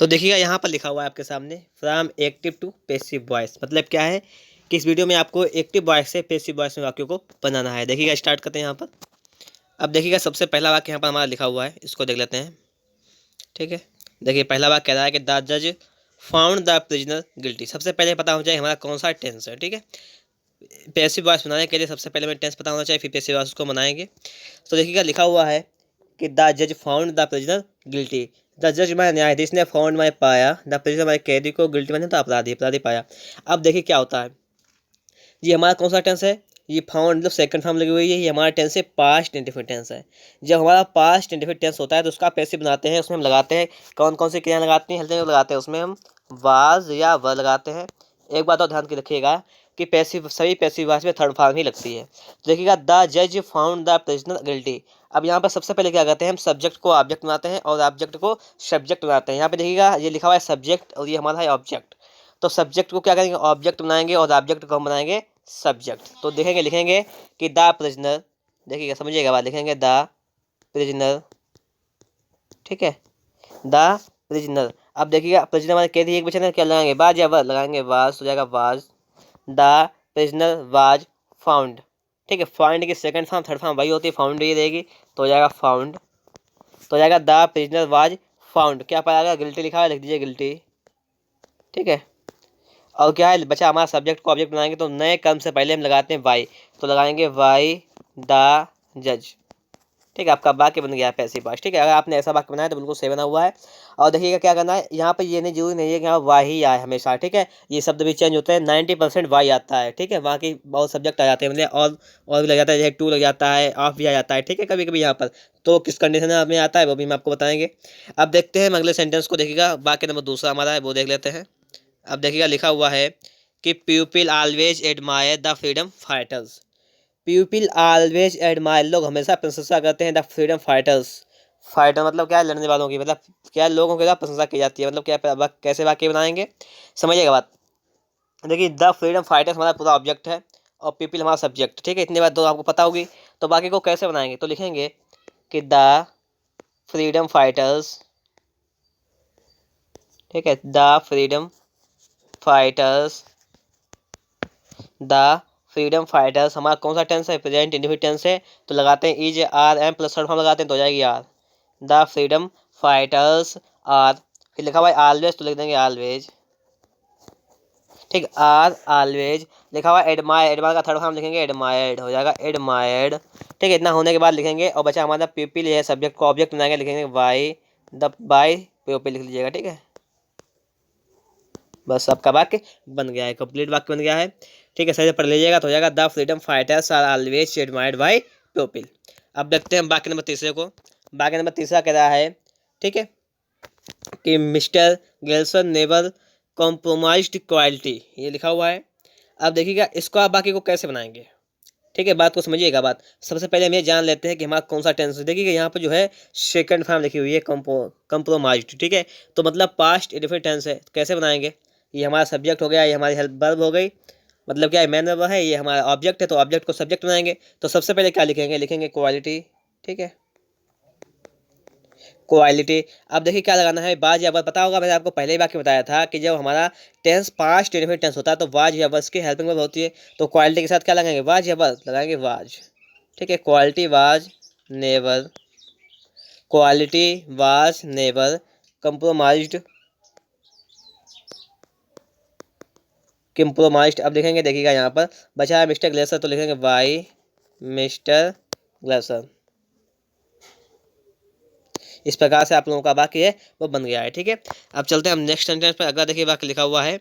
तो देखिएगा यहाँ पर लिखा हुआ है आपके सामने from active to passive voice. मतलब क्या है कि इस वीडियो में आपको एक्टिव वॉइस से पैसिव वॉइस में वाक्यों को बनाना है। देखिएगा स्टार्ट करते हैं यहाँ पर। अब देखिएगा सबसे पहला वाक्य यहाँ पर हमारा लिखा हुआ है, इसको देख लेते हैं। ठीक है, देखिए पहला वाक्य कह रहा है कि द जज फाउंड द प्रिजनर गिल्टी। सबसे पहले पता होना चाहिए हमारा कौन सा टेंस है। ठीक है, पैसिव वॉइस बनाने के लिए सबसे पहले हमें टेंस पता होना चाहिए, फिर पैसिव वॉइस को बनाएंगे। तो देखिएगा लिखा हुआ है कि द जज found the prisoner guilty. The जज माने न्यायाधीश ने, फाउंड माने पाया, द प्रिजनर माने कैदी को, गिल्टी माने तो अपराधी, अपराधी पाया। अब देखिए क्या होता है, ये हमारा कौन सा टेंस है, ये फाउंड मतलब सेकंड फॉर्म लगी हुई है, ये हमारा टेंस है पास्ट इंडेफिनिट टेंस है। जब हमारा पास्ट इंडेफिनिट टेंस होता है तो उसका पैसिव बनाते हैं, उसमें हम लगाते हैं कौन कौन सी क्रिया लगाते हैं, हेल्पिंग वर्ब लगाते हैं, उसमें हम वाज या वर लगाते हैं। एक बात और ध्यान के रखिएगा कि पैसिव सभी पैसिव वॉइस में थर्ड फॉर्म ही लगती है। तो देखिएगा द जज फाउंड द प्रिजनर गिल्टी। अब यहाँ पर सबसे पहले क्या करते हैं, हम सब्जेक्ट को ऑब्जेक्ट बनाते हैं और ऑब्जेक्ट को सब्जेक्ट बनाते हैं। यहाँ पे देखिएगा ये लिखा हुआ है सब्जेक्ट और ये हमारा है ऑब्जेक्ट। तो सब्जेक्ट को क्या करेंगे, ऑब्जेक्ट बनाएंगे और ऑब्जेक्ट को हम बनाएंगे सब्जेक्ट। तो देखेंगे लिखेंगे कि द प्रिजनर, देखिएगा समझिएगा बात, लिखेंगे द प्रिजनर। ठीक है, द प्रिजनर। अब देखिएगा प्रिजनर हमारे कैदी एक वचन है, क्या लगाएंगे, वाज या वर, लगाएंगे वाज, तो जाएगा was. The prisoner was found. ठीक है, फाइंड की सेकंड फॉर्म थर्ड फॉर्म वही होती है, फाउंड ही रहेगी, तो हो जाएगा फाउंड। तो हो जाएगा द प्रिजनर वाज फाउंड। क्या पाया, गिल्टी लिखा है, लिख दीजिए गिल्टी। ठीक है, और क्या है बचा हमारा सब्जेक्ट को ऑब्जेक्ट बनाएंगे तो नए कर्म से पहले हम लगाते हैं वाई, तो लगाएंगे वाई द जज। ठीक है, आपका वाक्य बन गया है पैसिव वॉइस। ठीक है, अगर आपने ऐसा वाक्य बनाया तो बिल्कुल सही बना हुआ है। और देखिएगा क्या करना है, यहाँ पे ये नहीं जरूरी नहीं है कि यहाँ वाई ही आए हमेशा। ठीक है, ये शब्द भी चेंज होते हैं, 90% वाई आता है। ठीक है, वहाँ की बहुत सब्जेक्ट आ जाते हैं, मतलब और भी लग जाता है, जैसे टू लग जाता है, ऑफ भी आ जाता है। ठीक है, कभी कभी यहाँ पर तो किस कंडीशन में आता है वो भी हम आपको बताएंगे। अब देखते हैं अगले सेंटेंस को। देखिएगा वाक्य नंबर दूसरा हमारा है, वो देख लेते हैं। अब देखिएगा लिखा हुआ है कि people always admire the freedom fighters. People always admire, लोग हमेशा प्रशंसा करते हैं द फ्रीडम फाइटर्स। फाइटर मतलब क्या है, लड़ने वालों की, मतलब क्या लोगों के द्वारा प्रशंसा की जाती है। मतलब क्या कैसे वाक्य बनाएंगे, समझिएगा बात। देखिए द फ्रीडम फाइटर्स हमारा पूरा ऑब्जेक्ट है और पीपल हमारा सब्जेक्ट। ठीक है, इतनी बात तो आपको पता होगी। तो बाकी को कैसे बनाएंगे, तो लिखेंगे कि द फ्रीडम फाइटर्स। ठीक है, the freedom fighters, the freedom fighters हमारा कौन सा टेंस है, प्रेजेंट इंडेफिनिट टेंस है, तो लगाते हैं is are am plus third form लगाते हैं तो हो जाएगी are. The freedom fighters are, फिर लिखा हुआ है ऑलवेज तो लिख देंगे ऑलवेज। ठीक, आर ऑलवेज। लिखा हुआ है एडमायर, एडमायर का थर्ड फॉर्म लिखेंगे एडमायर्ड, हो जाएगा एडमायर्ड। ठीक है, इतना होने के बाद लिखेंगे और बचा हमारा पीपल है, सब्जेक्ट को ऑब्जेक्ट बनाएंगे, लिखेंगे वाई द बाई पीपल लिख लीजिएगा। ठीक है, बस आपका वाक्य बन गया है, कंप्लीट वाक्य बन गया है। ठीक है, सही से पढ़ लीजिएगा तो हो जाएगा the freedom fighters are always admired by people. अब देखते हैं वाक्य नंबर तीसरे को। वाक्य नंबर तीसरा कह रहा है, ठीक है, कि मिस्टर गेल्सन नेवर कॉम्प्रोमाइज्ड क्वालिटी, ये लिखा हुआ है। अब देखिएगा इसको आप बाकी को कैसे बनाएंगे। ठीक है, बात को समझिएगा बात। सबसे पहले हम ये जान लेते हैं कि हमारा कौन सा टेंस है। देखिएगा यहाँ पर जो है सेकंड फॉर्म लिखी हुई है कॉम्प्रोमाइज्ड। ठीक है, तो मतलब पास्ट इंडेफिनिट टेंस है, कैसे बनाएंगे, ये हमारा सब्जेक्ट हो गया, ये हमारी हेल्प वर्ब हो गई, मतलब क्या है मैन वर्ब है, ये हमारा ऑब्जेक्ट है, तो ऑब्जेक्ट को सब्जेक्ट बनाएंगे। तो सबसे पहले क्या लिखेंगे, लिखेंगे क्वालिटी। ठीक है, क्वालिटी। अब देखिए क्या लगाना है, बाज या वर्ब, पता होगा मैंने आपको पहले ही वाक्य बताया था कि जब हमारा टेंस पास्ट इंडेफिनिट टेंस होता है तो वाज या वर्ब की हेल्पिंग वर्ब होती है। तो क्वालिटी के साथ क्या लगाएंगे, वाज या वर्ब, लगाएंगे वाज। ठीक है, quality was never, quality was never compromised, compromised. अब लिखेंगे, देखिएगा यहाँ पर बचा है मिस्टर ग्लेसर, तो लिखेंगे वाई मिस्टर ग्लेसर। इस प्रकार से आप लोगों का वाक्य है वो बन गया है। ठीक है, अब चलते हैं हम नेक्स्ट सेंटेंस पर। अगला देखिए वाक्य लिखा हुआ है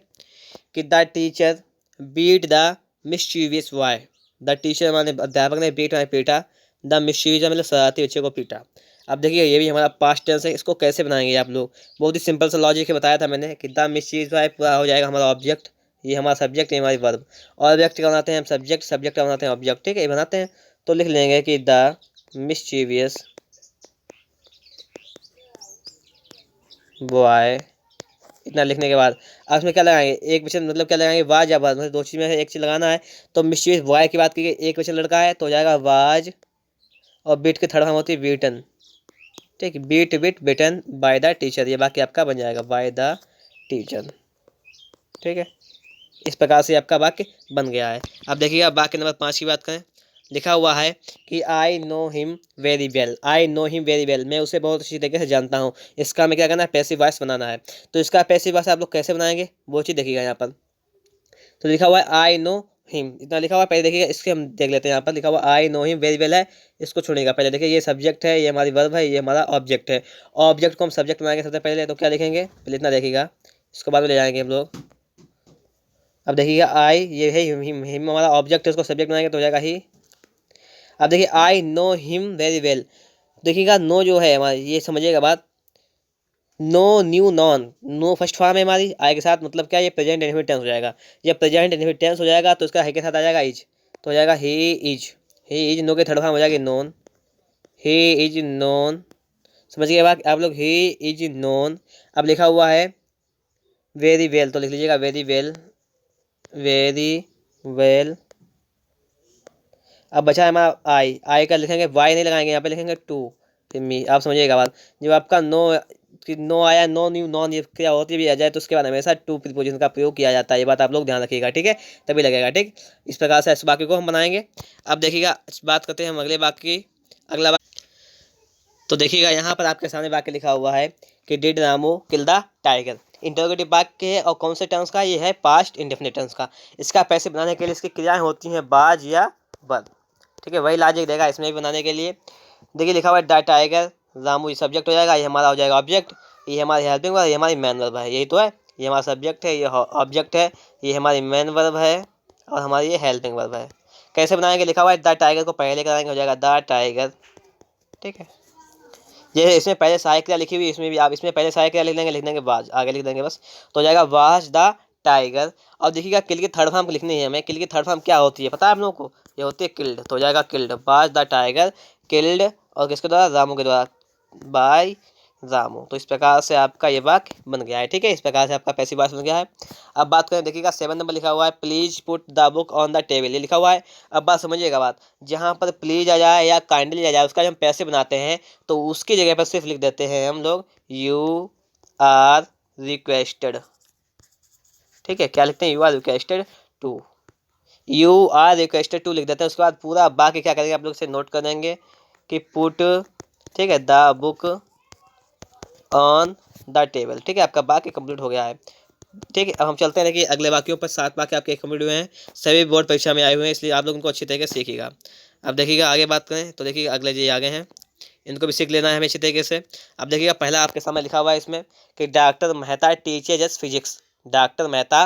कि the teacher beat the mischievous boy. The teacher माने अध्यापक ने, बीट माने पीटा, द मिस्चीवियस मतलब शरारती बच्चे को पीटा। अब देखिए ये भी हमारा पास्ट टेंस है, इसको कैसे बनाएंगे आप लोग, बहुत ही सिंपल सा लॉजिक है, बताया था मैंने कि द मिस्चीवियस बॉय पूरा हो जाएगा हमारा ऑब्जेक्ट, ये हमारा सब्जेक्ट, ये हमारी वर्ब। ऑब्जेक्ट का बनाते हैं हम सब्जेक्ट, सब्जेक्ट का बनाते हैं ऑब्जेक्ट। ठीक है, ये बनाते हैं तो लिख लेंगे कि द मिस्चीवियस बॉय। इतना लिखने के बाद अब इसमें क्या लगाएंगे, एक वचन मतलब क्या लगाएंगे, वाज या वर्ब, मतलब दो चीज में से एक चीज लगाना है। तो मिस्चीवियस बॉय की बात की गई, एक वचन लड़का है तो हो जाएगा वाज, और बीट की थर्ड फॉर्म होती है बीटन। ठीक, beat bit bitten by the teacher, ये वाक्य आपका बन जाएगा बाय द टीचर। ठीक है, इस प्रकार से आपका वाक्य बन गया है। अब देखिएगा वाक्य नंबर 5 की बात करें। लिखा हुआ है कि आई नो हिम वेरी वेल, आई नो हिम वेरी वेल, मैं उसे बहुत अच्छी तरीके से जानता हूँ। इसका हमें क्या करना है, पैसिव वॉइस बनाना है। तो इसका पैसिव वॉइस आप लोग कैसे बनाएंगे वो चीज़ देखिएगा यहाँ पर। तो लिखा हुआ है आई नो हिम, इतना लिखा हुआ है। पहले देखिएगा इसके हम देख लेते हैं। यहाँ पर लिखा हुआ आई नो हिम वेरी वेल है, इसको छोड़ेगा। पहले देखिए ये सब्जेक्ट है, ये हमारी वर्ब है, ये हमारा ऑब्जेक्ट है। ऑब्जेक्ट को हम सब्जेक्ट बनाएंगे सबसे पहले, तो क्या लिखेंगे, पहले इतना देखिएगा, इसको बाद में ले जाएंगे हम लोग। अब देखिएगा आई, ये है हिम हमारा ऑब्जेक्ट है, उसको सब्जेक्ट बनाएंगे तो हो जाएगा ही। अब देखिए I know him very well, देखिएगा नो जो है हमारी, ये समझिएगा बात, know knew known, know first form है हमारी, आई के साथ मतलब क्या, ये प्रेजेंट इनफिनिट टेंस हो जाएगा। जब प्रेजेंट इनफिनिट टेंस हो जाएगा तो इसका है के साथ आ जाएगा इज, तो हो जाएगा he is. He is know के थर्ड फॉर्म हो जाएगी नोन, ही इज नोन। समझिए बात आप लोग, ही इज नोन। अब लिखा हुआ है वेरी वेल, तो लिख लीजिएगा वेरी वेल, वेरी वेल। अब बचा है हमारा आई, आई का लिखेंगे वाई नहीं लगाएंगे, यहाँ पे लिखेंगे टू मी। आप समझिएगा बात, जब आपका नो नो आया, नो न्यू नॉन ये क्या होती भी आ जाए तो उसके बाद हमेशा टू प्रीपोजिशन का प्रयोग किया जाता है। ये बात आप लोग ध्यान रखिएगा, ठीक है, तभी लगेगा। ठीक, इस प्रकार से इस वाक्य को हम बनाएंगे। अब देखिएगा बात करते हैं हम अगले वाक्य की। अगला तो देखिएगा यहाँ पर आपके सामने वाक्य लिखा हुआ है कि did Ramu kill the tiger. Interrogative वाक्य है और कौन से टेंस का, ये है पास्ट इंडेफिनिट टेंस का। इसका पैसे बनाने के लिए इसकी क्रियाएं होती हैं बाज या बद। ठीक है, वही लॉजिक देगा इसमें भी बनाने के लिए। देखिए लिखा हुआ है द टाइगर, रामू ये सब्जेक्ट हो जाएगा, ये हमारा हो जाएगा ऑब्जेक्ट, ये हमारी हेल्पिंग वर्ब, ये हमारी मेन वर्ब है, यही तो है। ये हमारा सब्जेक्ट है, ये ऑब्जेक्ट है, ये हमारी मेन वर्ब है और हमारी ये हेल्पिंग वर्ब है। कैसे बनाएंगे, लिखा हुआ है द टाइगर को पहले कराएंगे, हो जाएगा द टाइगर। ठीक है, जैसे इसमें पहले सहायक क्रिया लिखी हुई, इसमें भी आप इसमें पहले सहायक क्रिया लिख लेंगे, लिख देंगे वाज, आगे लिख देंगे बस, तो हो जाएगा वाज द टाइगर। और देखिएगा किल की थर्ड फॉर्म लिखनी है हमें। किल की थर्ड फॉर्म क्या होती है पता है आप लोगों को, ये होती है किल्ड, तो हो जाएगा killed, was the tiger killed, और किसके द्वारा, रामू के द्वारा, बाय रामू। तो इस प्रकार से आपका ये वाक्य बन गया है। ठीक है, इस प्रकार से आपका पैसिव वॉइस बन गया है। अब बात करें, देखिएगा 7 नंबर लिखा हुआ है please put the book on the table, ये लिखा हुआ है। अब बात समझिएगा बात, जहाँ पर प्लीज आ जाए या काइंडली आ जाए, उसका जब हम पैसे बनाते हैं तो उसकी जगह पर सिर्फ लिख देते हैं हम लोग यू आर रिक्वेस्टेड। ठीक है, क्या लिखते हैं, you are requested to, you are requested to लिख देते हैं। उसके बाद पूरा बाकी क्या करेंगे आप लोग से नोट कर देंगे कि पुट, ठीक है, the book on the table. ठीक है, आपका वाक्य कंप्लीट हो गया है। ठीक है, अब हम चलते हैं देखिए अगले वाक्यों पर। 7 वाक्य आपके कंप्लीट हुए हैं, सभी बोर्ड परीक्षा में आए हुए हैं, इसलिए आप लोग उनको अच्छी तरीके से सीखिएगा। अब देखिएगा आगे बात करें तो देखिए अगले जी आगे हैं, इनको भी सीख लेना है हमें अच्छी तरीके से। अब देखिएगा पहला आपके सामने लिखा हुआ है इसमें कि डॉक्टर मेहता टीचेज अस फिजिक्स, डॉक्टर मेहता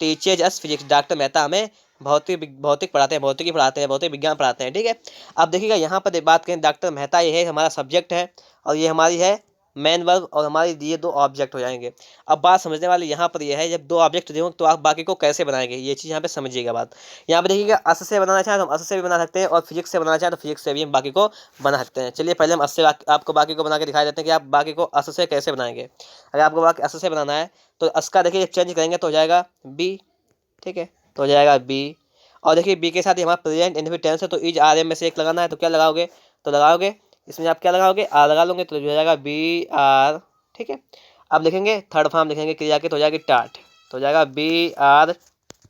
टीचेज अस फिजिक्स, डॉक्टर मेहता हमें भौतिक पढ़ाते हैं, भौतिकी पढ़ाते हैं, भौतिक विज्ञान पढ़ाते हैं। ठीक है, अब देखिएगा यहाँ पर बात करें, डॉक्टर मेहता ये है हमारा सब्जेक्ट है और ये हमारी है मेन वर्ब, और हमारी ये दो ऑब्जेक्ट हो जाएंगे। अब बात समझने वाली यहाँ पर यह है, जब दो ऑब्जेक्ट दें तो आप बाकी को कैसे बनाएंगे, ये चीज़ यहाँ पे समझिएगा बात। यहाँ पे देखिएगा अस से बनाना चाहें तो हम अस से भी बना सकते हैं, और फिजिक्स से बनाना चाहें तो फिजिक्स से भी हम बाकी को बना सकते हैं। चलिए पहले हम अस से आपको बाकी को बना के दिखा देते हैं कि आप बाकी को अस से कैसे बनाएंगे। अगर आपको बाकी अस से बनाना है तो अस का देखिए चेंज करेंगे तो हो जाएगा बी। ठीक है, तो हो जाएगा बी, और देखिए बी के साथ ही हमारा प्रेजेंट इनफिनिट टेंस है, तो इज आर एम में से एक लगाना है, तो क्या लगाओगे, तो लगाओगे इसमें आप क्या लगाओगे, आर लगा लोगे, तो हो जाएगा बी आर। ठीक है, अब लिखेंगे थर्ड फॉर्म लिखेंगे क्रिया के, तो हो जाएगी टाट, तो हो जाएगा बी आर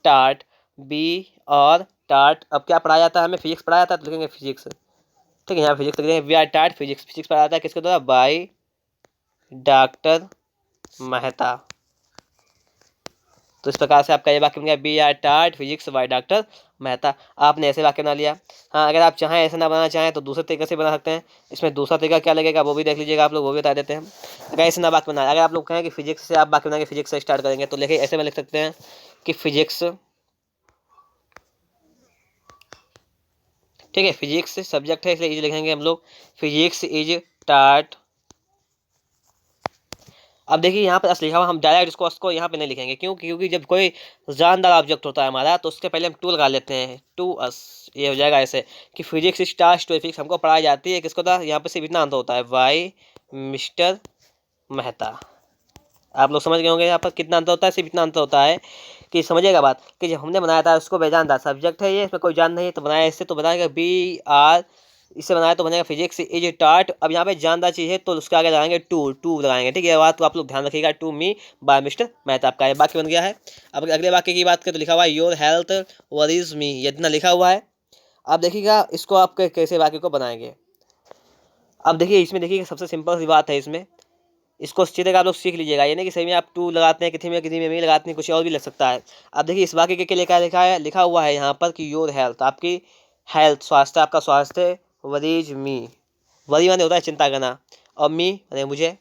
टाट, बी और टाट। अब क्या पढ़ाया जाता है हमें, फिजिक्स पढ़ाया जाता है, तो लिखेंगे फिजिक्स। ठीक है, यहाँ फिजिक्स लिखेंगे, वी आर टाट फिजिक्स, फिजिक्स पढ़ाया जाता है किसके द्वारा, बाई डॉक्टर मेहता। तो इस प्रकार से आपका ये वाक्य बन गया, बी आर टाट फिजिक्स बाय डॉक्टर मेहता। आपने ऐसे वाक्य बना लिया। हाँ, अगर आप चाहें ऐसे ना बनाना चाहें तो दूसरे तरीके से बना सकते हैं। इसमें दूसरा तरीका क्या लगेगा वो भी देख लीजिएगा आप लोग, वो भी बता देते हैं। अगर ऐसे ना वाक्य बनाए, अगर आप लोग कहें कि फिजिक्स से आप वाक्य बनाएंगे, फिजिक्स से स्टार्ट करेंगे, तो लिखे ऐसे में लिख सकते हैं कि फिजिक्स, ठीक है, फिजिक्स सब्जेक्ट है इसलिए इज लिखेंगे हम लोग, फिजिक्स इज टाट। अब देखिए यहाँ पर लिखा हुआ, हम डायरेक्ट इसको यहाँ पे नहीं लिखेंगे, क्यों, क्योंकि जब कोई जानदार ऑब्जेक्ट होता है हमारा तो उसके पहले हम टू लगा लेते हैं, टू अस। ये हो जाएगा ऐसे कि फिजिक्स स्टार्स टू फिजिक्स हमको पढ़ाई जाती है किसको था, यहाँ पे सिर्फ इतना अंतर होता है, वाई मिस्टर मेहता। आप लोग समझ गए होंगे यहाँ पर कितना अंतर होता है, सिर्फ इतना अंतर होता है कि समझिएगा बात कि जब हमने बनाया था उसको बेजान था, सब्जेक्ट है ये, इसमें कोई जान नहीं है तो बनाया इससे, तो बनाएगा बी आर इससे बनाया तो बनेगा फिजिक्स इज टॉट। अब यहाँ पे जानदार चीज़ है तो उसके आगे लगाएंगे टू लगाएंगे, ठीक है। ये बात तो आप लोग ध्यान रखिएगा, to me by mister Math, आपका ये वाक्य बन गया है। अब अगले वाक्य की बात करें तो लिखा हुआ है योर हेल्थ वरीज मी, ये इतना लिखा हुआ है। अब देखिएगा इसको आप कैसे वाक्य को बनाएंगे। अब देखिए इसमें देखिए सबसे सिंपल सी बात है इसमें, इसको अच्छी तरह आप लोग सीख लीजिएगा। ये नहीं कि सही में आप टू लगाते हैं, किसी में नहीं लगाते हैं, कुछ और भी लग सकता है। अब देखिए इस वाक्य के लिए क्या लिखा हुआ है यहाँ पर कि योर हेल्थ, आपकी हेल्थ स्वास्थ्य, आपका स्वास्थ्य, वरीज मी, वरी माने होता है चिंता करना, और मी माने मुझे,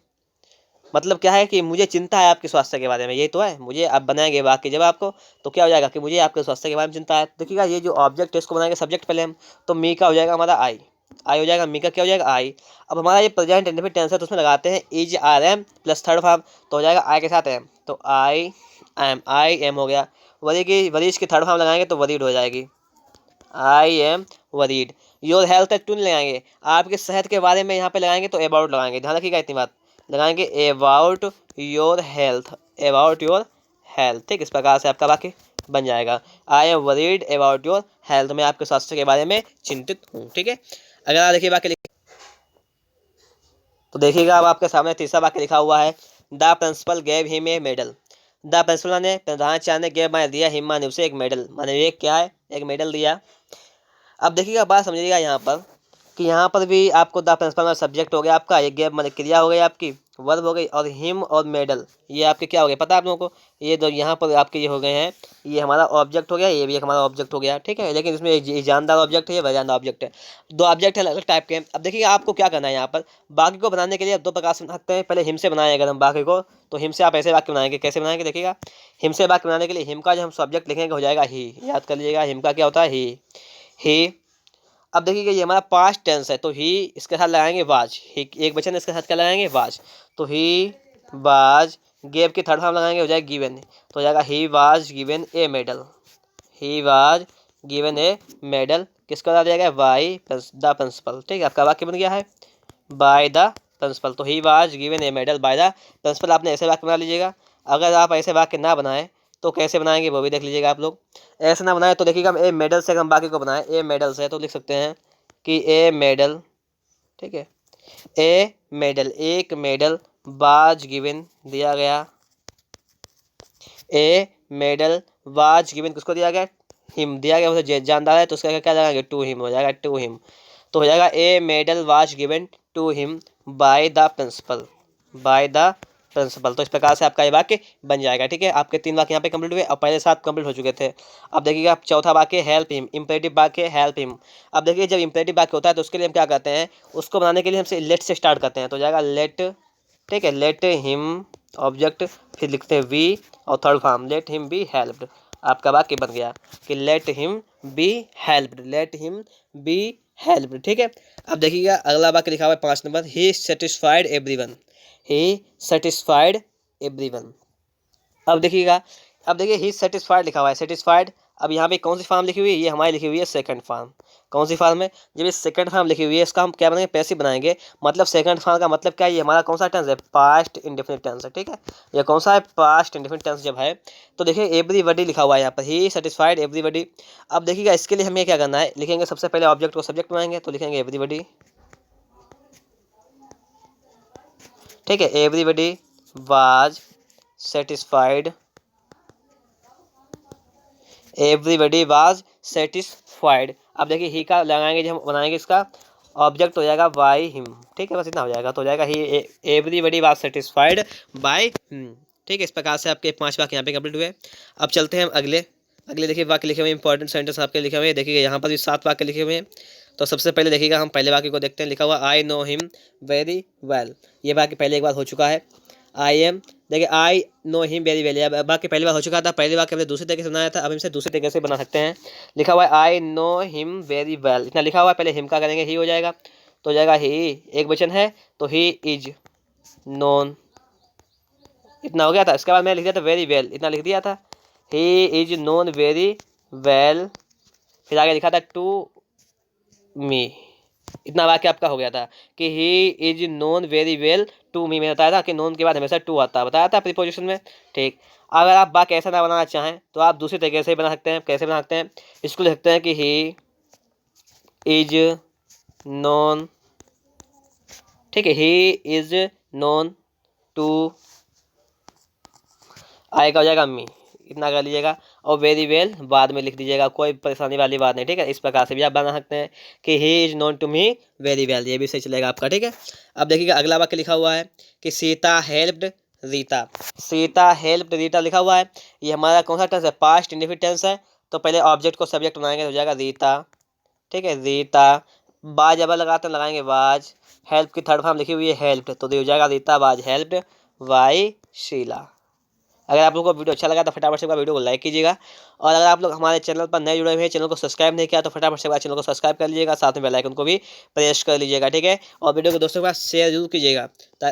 मतलब क्या है कि मुझे चिंता है आपके स्वास्थ्य के बारे में, ये तो है। मुझे आप बनाएंगे वाक्य जब आपको, तो क्या हो जाएगा कि मुझे आपके स्वास्थ्य के बारे में चिंता है। देखिएगा ये जो ऑब्जेक्ट है इसको बनाएंगे सब्जेक्ट पहले हम, तो मी का हो जाएगा हमारा आई, आई हो जाएगा, मी का क्या हो जाएगा आई। अब हमारा ये प्रेजेंट इंडेफिनिट टेंस है तो उसमें लगाते हैं is are am plus third form, तो हो जाएगा आई के साथ एम, तो आई एम हो गया। वरीज की थर्ड फॉर्म लगाएंगे तो वरीड हो जाएगी, I am worried. Your health है टू नहीं लगाएंगे, आपकी सेहत के बारे में यहाँ पे लगाएंगे तो अबाउट लगाएंगे, ध्यान रखिएगा इतनी बात, लगाएंगे about your health, about your health, ठीक। इस प्रकार से आपका वाक्य बन जाएगा, I am worried about your health, मैं आपके स्वास्थ्य के बारे में चिंतित हूँ, ठीक है। अगर आप देखिए वाक्य तो देखिएगा अब आपके सामने तीसरा वाक्य लिखा हुआ है the principal gave him a medal. The principal ने प्रधानाचार्य ने गेव माने दिया, हिम माने उसे एक मेडल, माने ये क्या है एक मेडल दिया। अब देखिएगा बात समझिएगा यहाँ पर कि यहाँ पर भी आपको द प्रिंसिपल सब्जेक्ट हो गया आपका, ये गेव माने क्रिया हो गई आपकी, वर्ब हो गई, और हिम और मेडल ये आपके क्या हो गए पता है आप लोगों को, ये दो यहाँ पर आपके ये हो गए हैं, ये हमारा ऑब्जेक्ट हो गया, ये भी एक हमारा ऑब्जेक्ट हो गया, ठीक है। लेकिन इसमें एक जानदार ऑब्जेक्ट है, ये वजनदार ऑब्जेक्ट है, दो ऑब्जेक्ट है अलग अलग टाइप के। अब देखिए आपको क्या करना है यहाँ पर, बाकी को बनाने के लिए दो प्रकार से बना सकते हैं। पहले हिम से बनाए अगर हम बाकी को, तो हिम से आप ऐसे वाक्य बनाएंगे, कैसे बनाएंगे देखिएगा। हिम से वाक्य बनाने के लिए हिम का जो हम सब्जेक्ट लिखेंगे हो जाएगा ही, याद कर लीजिएगा हिम का क्या होता है ही। अब देखिए ये हमारा पास्ट टेंस है तो ही इसके साथ लगाएंगे वाज, ही एक वचन है इसके साथ क्या लगाएंगे वाज, तो ही वाज, गेव की थर्ड फॉर्म लगाएंगे हो जाएगा गिवन, तो हो जाएगा ही was given a medal, he was given a medal, किसका बता दिया गया बाय द प्रिंसिपल, ठीक है। आपका वाक्य बन गया है बाय द प्रिंसिपल, तो he was given a medal by the principal, आपने ऐसे वाक्य बना लीजिएगा। अगर आप ऐसे वाक्य ना बनाएं तो कैसे बनाएंगे वो भी देख लीजिएगा आप लोग। ऐसे ना बनाए तो देखिएगा हम ए मेडल से हम बाकी को बनाए, ए मेडल से तो लिख सकते हैं कि ए मेडल, ठीक है, ए मेडल एक मेडल, वाज गिवन दिया गया, ए मेडल वाज गिवन किसको दिया गया हिम दिया गया, मतलब जानदार है तो उसका क्या लगाएंगे टू हिम हो जाएगा, टू हिम, तो हो जाएगा a medal was given to him by the principal, by the principal. तो इस प्रकार से आपका ये वाक्य बन जाएगा, ठीक है। आपके 3 वाक्य यहाँ पे कंप्लीट हुए और पहले 7 कंप्लीट हो चुके थे। अब देखिएगा आप चौथा वाक्य हेल्प हिम, इंपेरेटिव वाक्य हेल्प हिम। अब देखिए जब इंपेरेटिव वाक्य होता है तो उसके लिए हम क्या करते हैं, उसको बनाने के लिए हमसे लेट से स्टार्ट करते हैं, तो हो जाएगा लेट, ठीक है, लेट हिम ऑब्जेक्ट, फिर लिखते हैं वी और third form let him be helped, आपका वाक्य बन गया कि let him be helped, let him be helped, ठीक है। अब देखिएगा अगला वाक्य लिखा हुआ है 5 नंबर, ही सेटिस्फाइड एवरीवन, ही सेटिस्फाइड एवरीवन। अब देखिएगा, अब देखिए ही सेटिस्फाइड लिखा हुआ है, सेटिस्फाइड, अब यहाँ पे कौन सी फॉर्म लिखी हुई है, ये हमारी लिखी हुई है सेकंड फॉर्म। कौन सी फॉर्म है, जब ये सेकंड फॉर्म लिखी हुई है इसका हम क्या बनाएंगे पैसिव बनाएंगे, मतलब सेकंड फॉर्म का मतलब क्या है, ये हमारा कौन सा टेंस है पास्ट इंडेफिनिट टेंस है, ठीक है। ये कौन सा है पास्ट इंडेफिनिट टेंस जब है, तो देखिए एवरीबॉडी लिखा हुआ है यहाँ पर, ही सेटिस्फाइड एवरीबॉडी। अब देखिएगा इसके लिए हमें क्या करना है, लिखेंगे सबसे पहले ऑब्जेक्ट को सब्जेक्ट बनाएंगे तो लिखेंगे एवरीबॉडी, ठीक है, everybody was satisfied, everybody was satisfied. अब देखिए ही का लगाएंगे जब हम बनाएंगे इसका ऑब्जेक्ट हो जाएगा बाय हिम, ठीक है, बस इतना हो जाएगा, तो हो जाएगा ही everybody was satisfied by him, ठीक है। इस प्रकार से आपके 5 वाक्य यहाँ पे कंप्लीट हुए। अब चलते हैं हम अगले अगले देखिए वाक्य लिखे हुए इंपॉर्टेंट सेंटेंस आपके लिखे हुए हैं, देखिए यहाँ पर भी 7 वाक्य लिखे हुए हैं। तो सबसे पहले देखिएगा हम पहले वाक्य को देखते हैं, लिखा हुआ आई नो हिम वेरी वेल, ये वाक्य पहले एक बार हो चुका है। आई एम, देखिए I know him very well, अब बाकी पहली बार हो चुका था, पहली बार हमने दूसरे तरीके से बनाया था, अब इनसे दूसरे तरीके से बना सकते हैं। लिखा हुआ है आई नो हिम वेरी वेल, इतना लिखा हुआ है, पहले हिम का करेंगे ही हो जाएगा, तो हो जाएगा ही एक वचन है तो ही इज नोन, इतना हो गया था। इसके बाद मैंने लिख दिया था वेरी वेल, इतना लिख दिया था, ही इज नोन वेरी वेल, फिर आगे लिखा था टू मी, इतना वाक्य आपका हो गया था कि he is known very well to me, में बताया था कि नोन के बाद हमेशा टू आता है, बताया था प्रीपोजिशन में, ठीक। अगर आप वाक्य ऐसा ना बनाना चाहें तो आप दूसरी तरीके से बना सकते हैं, कैसे बना सकते हैं, इसको लिख सकते हैं कि ही इज नोन, ठीक है, ही इज नोन टू, आई का हो जाएगा मी, इतना कर लीजिएगा। और वेरी वेल बाद में लिख दीजिएगा, कोई परेशानी वाली बात नहीं, ठीक है। इस प्रकार से भी आप बना सकते हैं कि he is known to me very well, ये भी सही चलेगा आपका, ठीक है। अब देखिएगा अगला वाक्य लिखा हुआ है कि सीता हेल्प्ड रीता, सीता हेल्प्ड रीता लिखा हुआ है। ये हमारा कौन सा टेंस है, पास्ट इंडेफिनिट टेंस है। तो पहले ऑब्जेक्ट को सब्जेक्ट बनाएंगे तो हो जाएगा रीता, ठीक है, रीता। बाज अब लगाते हैं, लगाएंगे वाज। हेल्प की थर्ड फॉर्म लिखी हुई है हेल्प्ड, तो हो जाएगा Rita was helped by Sheela. अगर आप लोगों को वीडियो अच्छा लगा तो फटाफट से वीडियो को लाइक कीजिएगा। और अगर आप लोग हमारे चैनल पर नए जुड़े हुए हैं, चैनल को सब्सक्राइब नहीं किया तो फटाफट से चैनल को सब्सक्राइब कर लीजिएगा, साथ में बेल आइकन को भी प्रेस कर लीजिएगा, ठीक है। और वीडियो को दोस्तों के पास शेयर जरूर कीजिएगा,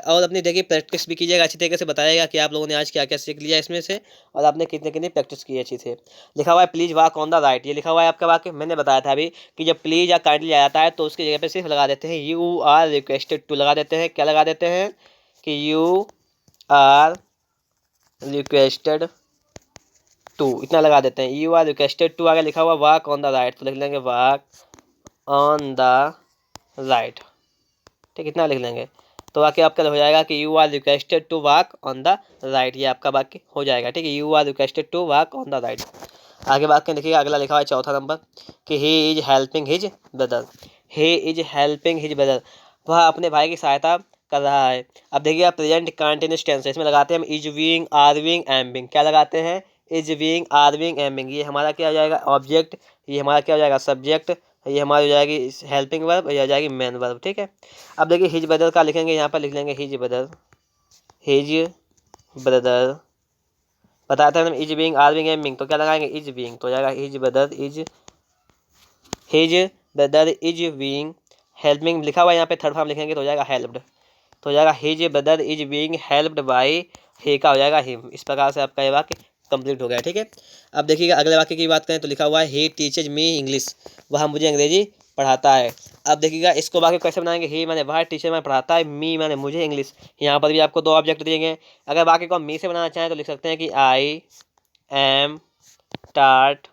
और अपनी देखिए प्रैक्टिस भी कीजिएगा, अच्छी तरीके से बताइएगा कि आप लोगों ने आज क्या क्या सीख लिया इसमें से, और आपने कितने कितनी प्रैक्टिस की अच्छी से। लिखा हुआ है please walk on the right, ये लिखा हुआ है आपका वाक्य। मैंने बताया था अभी कि जब प्लीज या काइंडली आ जाता है तो उसकी जगह पर सिर्फ लगा देते हैं यू आर रिक्वेस्टेड टू, लगा देते हैं, क्या लगा देते हैं कि यू आर रिक्वेस्टेड टू, इतना लगा देते हैं। यू आर रिक्वेस्टेड टू, आगे लिखा हुआ वॉक ऑन द राइट, तो लिख लेंगे वॉक ऑन द राइट, ठीक, इतना लिख लेंगे। तो वाक्य आपका हो जाएगा कि you are requested to walk on the right, ये आपका वाक्य हो जाएगा, ठीक है। You are requested to walk on the right. आगे वाक्य देखिएगा, अगला लिखा हुआ है चौथा नंबर कि he is helping his brother, he is helping his brother, वह अपने भाई की सहायता कर रहा है। अब देखिए प्रेजेंट कंटिन्यूअस टेंस है, इसमें लगाते हैं हम is being, are being, am being, क्या लगाते हैं, is being, are being, am being. ये हमारा क्या हो जाएगा ऑब्जेक्ट, ये हमारा क्या हो जाएगा सब्जेक्ट, ये हमारी हो जाएगी हेल्पिंग वर्ब, ये हो जाएगी मेन वर्ब, ठीक है। अब देखिए हिज ब्रदर का लिखेंगे, यहाँ पर लिख लेंगे हिज ब्रदर, हिज ब्रदर। बताते हैं हम is being, are being, am being, तो क्या लगाएंगे इज बीइंग, तो हो जाएगा his brother is, his brother is being helping. लिखा हुआ है यहाँ पे थर्ड फॉर्म लिखेंगे तो हो जाएगा हेल्प्ड, तो हो जाएगा his brother is being helped by, he का हो जाएगा हिम। इस प्रकार से आपका ये वाक्य कंप्लीट हो गया, ठीक है। अब देखिएगा अगले वाक्य की बात करें तो लिखा हुआ है ही टीचेज मी इंग्लिश, वह मुझे अंग्रेजी पढ़ाता है। अब देखिएगा इसको वाक्य कैसे बनाएंगे, ही माने वह टीचर में पढ़ाता है, मी माने मुझे इंग्लिश। यहाँ पर भी आपको दो ऑब्जेक्ट दिएंगे। अगर वाक्य को मी से बनाना चाहें तो लिख सकते हैं कि आई एम टाट,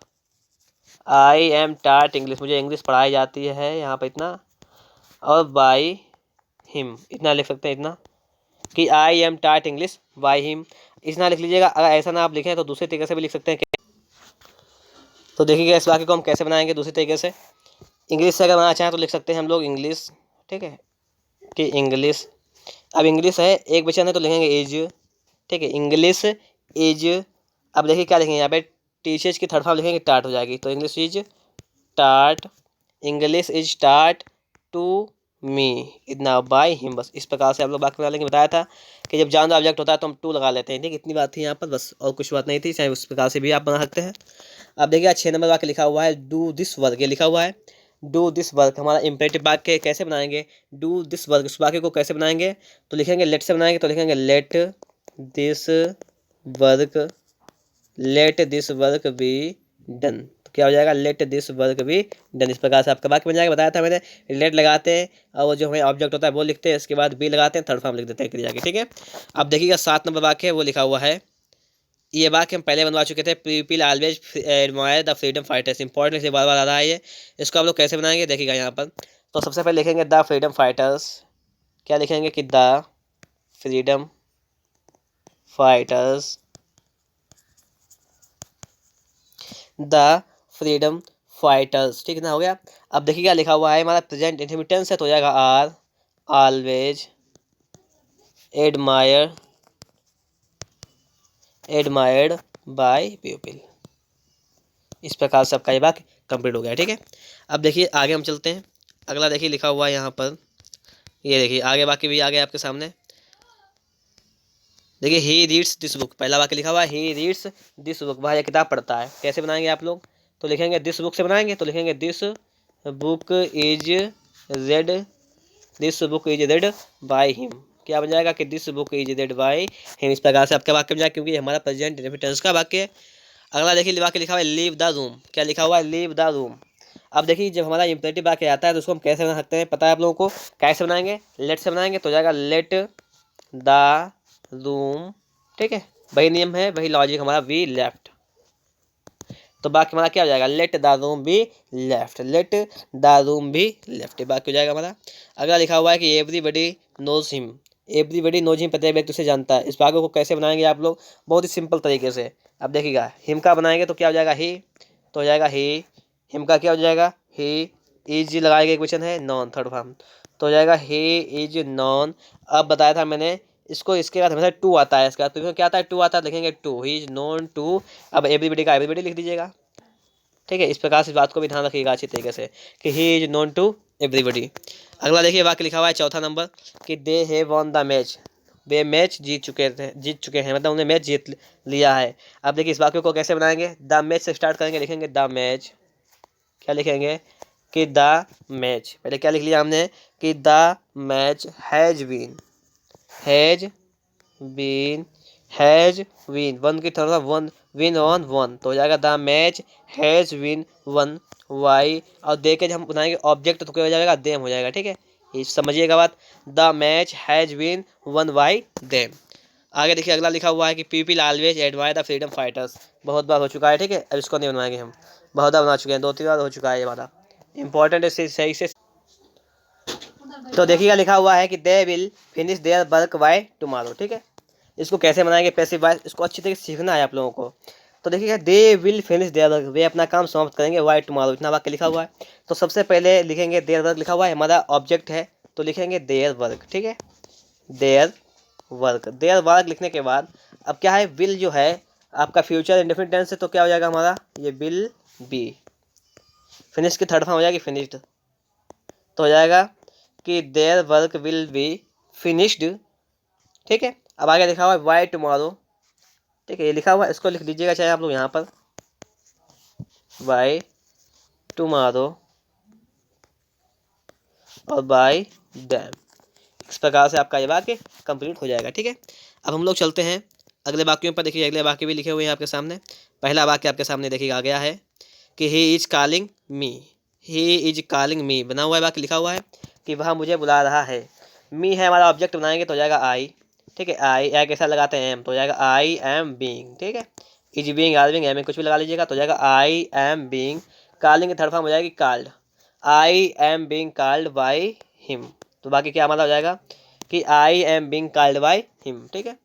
आई एम टाट इंग्लिश, मुझे इंग्लिश पढ़ाई जाती है यहाँ पर इतना, और बाय हिम, इतना लिख सकते हैं, इतना कि आई एम टाट इंग्लिश बाय हिम, इतना लिख लीजिएगा। अगर ऐसा ना आप लिखें तो दूसरे तरीके से भी लिख सकते हैं। तो देखिएगा इस वाक्य को हम कैसे बनाएंगे दूसरे तरीके से, इंग्लिश से अगर बनाना चाहें तो लिख सकते हैं हम लोग इंग्लिश, ठीक है, कि इंग्लिश। अब इंग्लिश है एक वचन है तो लिखेंगे इज, ठीक है, इंग्लिश इज। अब देखिए क्या लिखेंगे यहाँ पे, टीचर्स की थर्ड फॉर्म लिखेंगे टाट हो जाएगी, तो इंग्लिश इज टाट, इंग्लिश इज टाट टू मी, इतना बाय हिम। बस इस प्रकार से आप लोग बात बना लेंगे। बताया था कि जब जानवर ऑब्जेक्ट होता है तो हम टू लगा लेते हैं, ठीक, इतनी बात थी यहाँ पर, बस और कुछ बात नहीं थी, चाहे उस प्रकार से भी आप बना सकते हैं। अब देखिए 6 नंबर वाक्य लिखा हुआ है डू दिस वर्क, ये लिखा हुआ है डू दिस वर्क, हमारा इम्पेरेटिव वाक्य कैसे बनाएंगे, डू दिस वर्क, उस वाक्य को कैसे बनाएंगे तो लिखेंगे लेट से बनाएंगे, तो लिखेंगे let this work, let this work be done, तो क्या हो जाएगा let this work be done. इस प्रकार से आपका वाक्य बन जाएगा। बताया था मैंने, लेट लगाते हैं और वो जो हमें ऑब्जेक्ट होता है वो लिखते हैं, इसके बाद बी लगाते हैं, थर्ड फॉर्म लिख देते हैं क्रिया की, ठीक है। अब देखिएगा 7 नंबर वाक्य है वो लिखा हुआ है, ये वाक्य हम पहले बनवा चुके थे, people always admire the freedom fighters, important से बार बार आ रहा है ये, इसको आप लोग कैसे बनाएंगे देखिएगा यहाँ पर। तो सबसे पहले लिखेंगे द फ्रीडम फाइटर्स, क्या लिखेंगे कि the freedom fighters, the freedom fighters, ठीक ना, हो गया। अब देखिए क्या लिखा हुआ है, हमारा प्रेजेंट इंडिफिनिट है तो हो जाएगा are always admire, admired by people. इस प्रकार से आपका ये वाक्य कंप्लीट हो गया, ठीक है। अब देखिए आगे हम चलते हैं, अगला देखिए लिखा हुआ है यहाँ पर, ये देखिए आगे वाक्य भी आ गया आपके सामने। देखिए ही रीड्स दिस बुक, पहला वाक्य लिखा हुआ है ही रीड्स दिस बुक, वह यह किताब पढ़ता है। कैसे बनाएंगे आप लोग, तो लिखेंगे दिस बुक से बनाएंगे, तो लिखेंगे this book is red, this book is red by him, क्या बन जाएगा कि this book is red by him. इस प्रकार से आपका वाक्य बन जाएगा, क्योंकि हमारा प्रेजेंट इंडेफिनिट का वाक्य है। अगला देखिए वाक्य लिखा हुआ है लीव द रूम, क्या लिखा हुआ है लीव द रूम। अब देखिए जब हमारा इम्पेरेटिव वाक्य आता है तो उसको हम कैसे बना सकते हैं, पता है आप लोगों को, कैसे बनाएंगे, लेट से बनाएंगे तो हो जाएगा लेट द रूम, ठीक है, वही नियम है, वही लॉजिक हमारा, वी लेफ्ट, तो बाकी हमारा क्या हो जाएगा, let the room be left, let the room be left, बाकी हो जाएगा हमारा। अगला लिखा हुआ है कि everybody knows him, everybody knows him, प्रत्येक व्यक्ति उसे जानता है। इस भाग को कैसे बनाएंगे आप लोग, बहुत ही सिंपल तरीके से। अब देखिएगा हिम का बनाएंगे तो क्या हो जाएगा, ही, तो हो जाएगा ही, हिम का क्या हो जाएगा, ही इज लगाएगा, क्वेश्चन है नॉन, थर्ड फॉर्म, तो हो जाएगा ही इज नॉन। अब बताया था मैंने इसको, इसके बाद हमेशा टू आता है, इसका तो इसमें क्या आता है, टू आता है, लिखेंगे to, he is known to. अब एवरीबडी का एवरीबडी लिख दीजिएगा, ठीक है। इस प्रकार से इस बात को भी ध्यान रखिएगा अच्छी तरीके से कि he is known to everybody. अगला देखिए वाक्य लिखा हुआ है चौथा नंबर कि they have won the match, वे मैच जीत चुके हैं, मतलब उन्हें मैच जीत लिया है। अब देखिए इस वाक्य को कैसे बनाएंगे, द मैच से स्टार्ट करेंगे, लिखेंगे द मैच, क्या लिखेंगे कि द मैच, पहले क्या लिख लिया हमने कि the match has been, has been, has win, won की third one, win on won, तो हो जाएगा the match has win won by. और दे के जब हम बनाएंगे ऑब्जेक्ट तो क्या हो जाएगा, देम हो जाएगा, ठीक है। ये समझिएगा बात, the match has win won by them. आगे देखिए अगला लिखा हुआ है कि people always admire the freedom fighters, बहुत बार हो चुका है, ठीक है। अब इसको नहीं बनवाएंगे हम, बहुत बार बना चुके हैं, 2-3 बार हो चुका है ये वाला, इंपॉर्टेंट है, सही से। तो देखिएगा लिखा हुआ है कि दे will finish their work by tomorrow, ठीक है। इसको कैसे बनाएंगे पैसिव वॉइस, इसको अच्छी तरीके से सीखना है आप लोगों को। तो देखिएगा they will finish their work, वे अपना काम समाप्त करेंगे बाय टुमारो, इतना वाक्य लिखा हुआ है। तो सबसे पहले लिखेंगे देयर वर्क, लिखा हुआ है हमारा ऑब्जेक्ट है, तो लिखेंगे देयर वर्क, ठीक है, देयर वर्क। देयर वर्क लिखने के बाद अब क्या है, विल जो है आपका फ्यूचर इंडेफिनिट टेंस है, तो क्या हो जाएगा हमारा, ये विल बी, फिनिश की थर्ड फॉर्म हो जाएगी फिनिश्ड, तो हो जाएगा कि their work will be finished, ठीक है। अब आगे लिखा हुआ है बाय टुमारो, ठीक है, ये लिखा हुआ है, इसको लिख दीजिएगा चाहे आप लोग यहाँ पर, बाय टुमारो और बाय डैम, इस प्रकार से आपका ये वाक्य कंप्लीट हो जाएगा, ठीक है। अब हम लोग चलते हैं अगले वाक्यों पर। देखिए अगले वाक्य भी लिखे हुए हैं आपके सामने। पहला वाक्य आपके सामने देखिएगा आ गया है कि he is calling me, he is calling me, बना हुआ है वाक्य, लिखा हुआ है कि वह मुझे बुला रहा है। मी है हमारा ऑब्जेक्ट, बनाएंगे तो हो जाएगा आई, ठीक है, आई कैसा लगाते हैं एम, तो हो जाएगा आई एम बीइंग, ठीक है। Is being, are being, am में कुछ भी लगा लीजिएगा, तो हो जाएगा आई एम बीइंग। कॉलिंग की थर्ड फॉर्म हो जाएगी called, I am being called by him, तो बाकी क्या हमारा हो जाएगा कि I am being called by him, ठीक है।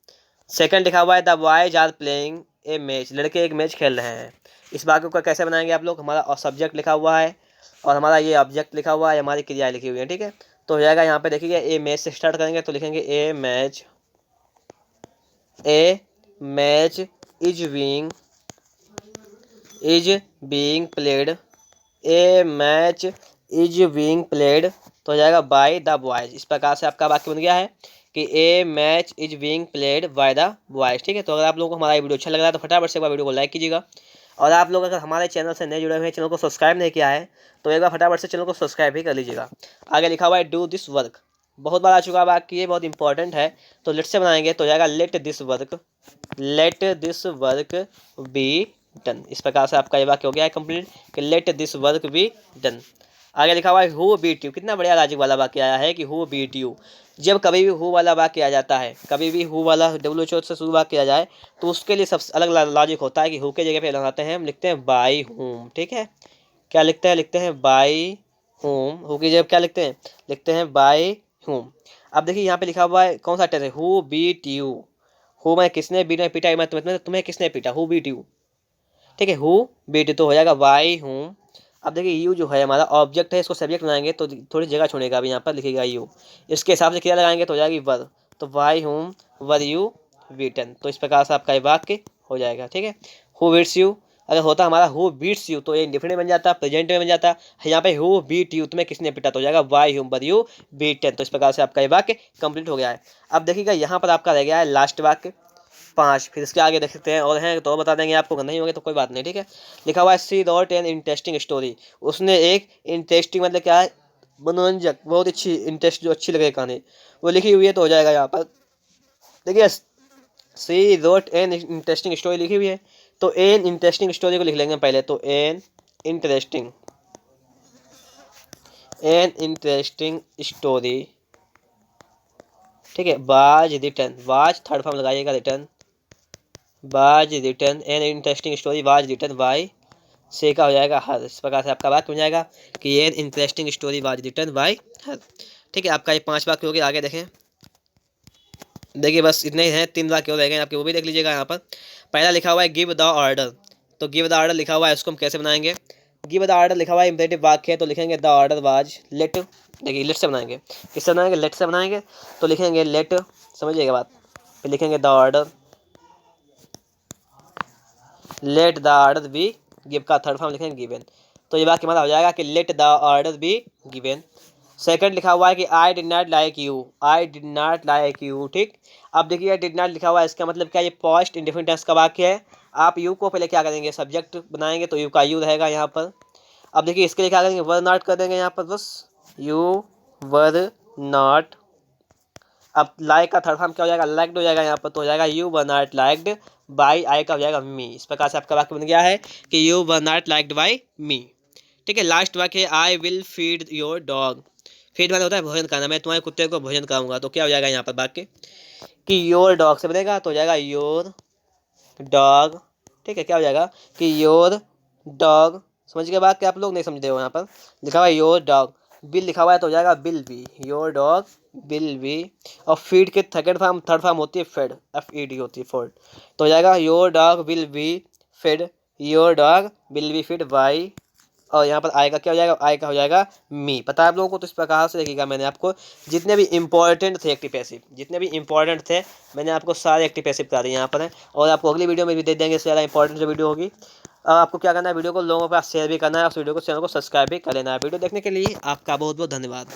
सेकंड लिखा हुआ है the boys are playing a match, लड़के एक मैच खेल रहे हैं। इस वाक्य को कैसे बनाएंगे आप लोग, हमारा सब्जेक्ट लिखा हुआ है और हमारा ये ऑब्जेक्ट लिखा हुआ है, हमारी क्रियाएं लिखी हुई है, ठीक है। तो हो जाएगा यहाँ पे देखिए ए मैच से स्टार्ट करेंगे तो लिखेंगे a match, a match is being played, a match is being played, तो हो जाएगा बाय द बॉयज। इस प्रकार से आपका वाक्य बन गया है कि a match is being played by the boys, ठीक है। तो अगर आप लोगों को हमारा वीडियो अच्छा लग रहा है तो फटाफट से एक बार वीडियो को लाइक कीजिएगा, और आप लोग अगर हमारे चैनल से नए जुड़े हुए हैं, चैनल को सब्सक्राइब नहीं किया है तो एक बार फटाफट से चैनल को सब्सक्राइब भी कर लीजिएगा। आगे लिखा हुआ है डू दिस वर्क, बहुत बार आ चुका वाक्य, ये बहुत इंपॉर्टेंट है, तो लेट से बनाएंगे तो हो जाएगा let this work, let this work be done. इस प्रकार से आपका ये वाक्य हो गया है कंप्लीट कि let this work be done. आगे लिखा हुआ है हु बीट यू, कितना बढ़िया लॉजिक वाला वाक्य आया है कि हु बीट यू। जब कभी भी हु वाला वाक्य आ जाता है, कभी भी हु वाला डब्ल्यू से शुरू वाक्य आ जाए तो उसके लिए सबसे अलग लॉजिक होता है कि हु के जगह पे लगाते हैं, हम लिखते हैं बाई होम, ठीक है। क्या लिखते हैं, लिखते हैं बाई होम, हु की जगह क्या लिखते हैं, लिखते हैं बाई होम। अब देखिए यहाँ पे लिखा हुआ है कौन सा टेंस है, हु बीट यू, हु मैं किसने, बीट में पीटा, मैं तुम्हें किसने पीटा, हु बीट यू, ठीक है, हु बीट, तो हो जाएगा बाई होम। अब देखिए यू जो है हमारा ऑब्जेक्ट है, इसको सब्जेक्ट बनाएंगे तो थोड़ी जगह छोड़ेगा, अभी यहाँ पर लिखेगा यू, इसके हिसाब से क्या लगाएंगे तो हो जाएगी वर, तो by home were you beaten. तो इस प्रकार से आपका ये वाक्य हो जाएगा, ठीक है। हु बीट्स यू, अगर होता हमारा हु बीट्स यू तो ये इंडिफिनिट बन जाता, प्रेजेंट में बन जाता, यहाँ पे हु बीट यू, तुम्हें किसने पीटा, तो हो जाएगा by home were you beaten. तो इस प्रकार से आपका ये वाक्य कंप्लीट हो गया है। अब देखिएगा यहाँ पर आपका रह गया है लास्ट वाक्य 5, फिर इसके आगे देख सकते हैं और हैं तो बता देंगे आपको, नहीं होंगे तो कोई बात नहीं, ठीक है। लिखा हुआ है सी रॉट एन इंटरेस्टिंग स्टोरी, उसने एक इंटरेस्टिंग मतलब क्या है, मनोरंजक, बहुत अच्छी इंटरेस्ट जो अच्छी लगे कहानी वो लिखी हुई है, तो हो जाएगा यहाँ पर देखिए सी रॉट एन इंटरेस्टिंग स्टोरी लिखी हुई है, तो एन इंटरेस्टिंग स्टोरी को लिख लेंगे पहले, तो एन इंटरेस्टिंग स्टोरी, ठीक है, was written, was third form लगाइएगा written, was written an interesting story was written by से का हो जाएगा हर। इस प्रकार से आपका वाक्य बन जाएगा कि ये interesting story was written by her. ठीक है, आपका ये 5 वाक्य हो गए। आगे देखें, देखिए बस इतने ही हैं, 3 वाक्य हो रह गए आपके, वो भी देख लीजिएगा। यहाँ पर पहला लिखा हुआ है गिव द ऑर्डर। तो गिव द ऑर्डर लिखा हुआ है, इसको हम कैसे बनाएंगे? गिव द ऑर्डर लिखा हुआ है इम्पेरेटिव वाक्य है, तो लिखेंगे द ऑर्डर वाज लेट। देखिए लेट से बनाएंगे, किससे बनाएंगे? लेट से बनाएंगे। तो लिखेंगे लेट, समझिएगा बात, फिर लिखेंगे the order, let the order be, give का थर्ड फॉर्म लिखेंगे गिवन। तो ये वाक्य हमारा हो जाएगा कि let the order be given. Second लिखा हुआ है कि I did not like you, I did not like you. ठीक, अब देखिए डिड नॉट लिखा हुआ है, इसका मतलब क्या? ये पास्ट इंडेफिनिट टेंस का वाक्य है। आप यू को पहले क्या करेंगे? सब्जेक्ट बनाएंगे, तो यू का यू रहेगा यहाँ पर। अब देखिए इसके लिए क्या करेंगे? वर नॉट कर देंगे यहाँ पर, बस यू वर नॉट। अब लाइक का थर्ड फॉर्म क्या हो जाएगा? लाइक्ड हो जाएगा यहाँ पर, तो हो जाएगा you were not liked by, I का हो जाएगा मी। इस प्रकार से आपका वाक्य बन गया है कि you were not liked by me. ठीक है, लास्ट वाक्य है I will feed your dog. Feed वाला होता है भोजन करना, मैं तुम्हारे कुत्ते को भोजन कराऊंगा। तो क्या हो जाएगा यहाँ पर वाक्य कि योर डॉग से बनेगा, तो हो जाएगा योर डॉग। ठीक है, क्या हो जाएगा कि योर डॉग। समझ गए बात? क्या आप लोग नहीं समझते हो? यहाँ पर लिखा हुआ है योर डॉग, बिल लिखा हुआ है तो हो जाएगा will be, your dog will be. और फीड के थर्ड फॉर्म होती है फेड, FED होती है फोर्ड। तो हो जाएगा your dog will be fed, your dog will be feed by. और यहाँ पर आई का क्या हो जाएगा? आई का हो जाएगा मी। पता है आप लोगों को? तो इस प्रकार से देखिएगा, मैंने आपको जितने भी इंपॉर्टेंट थे एक्टिव पैसिव, जितने भी इंपॉर्टेंट थे, मैंने आपको सारे एक्टिव पैसिव बता दिए यहाँ पर है। और आपको अगली वीडियो में भी दे देंगे इससे ज़्यादा इंपॉर्टेंट जो वीडियो होगी। आपको क्या करना है? वीडियो को लोगों के पास शेयर भी करना है, उस वीडियो को चैनल को सब्सक्राइब भी कर लेना है। वीडियो देखने के लिए आपका बहुत बहुत धन्यवाद।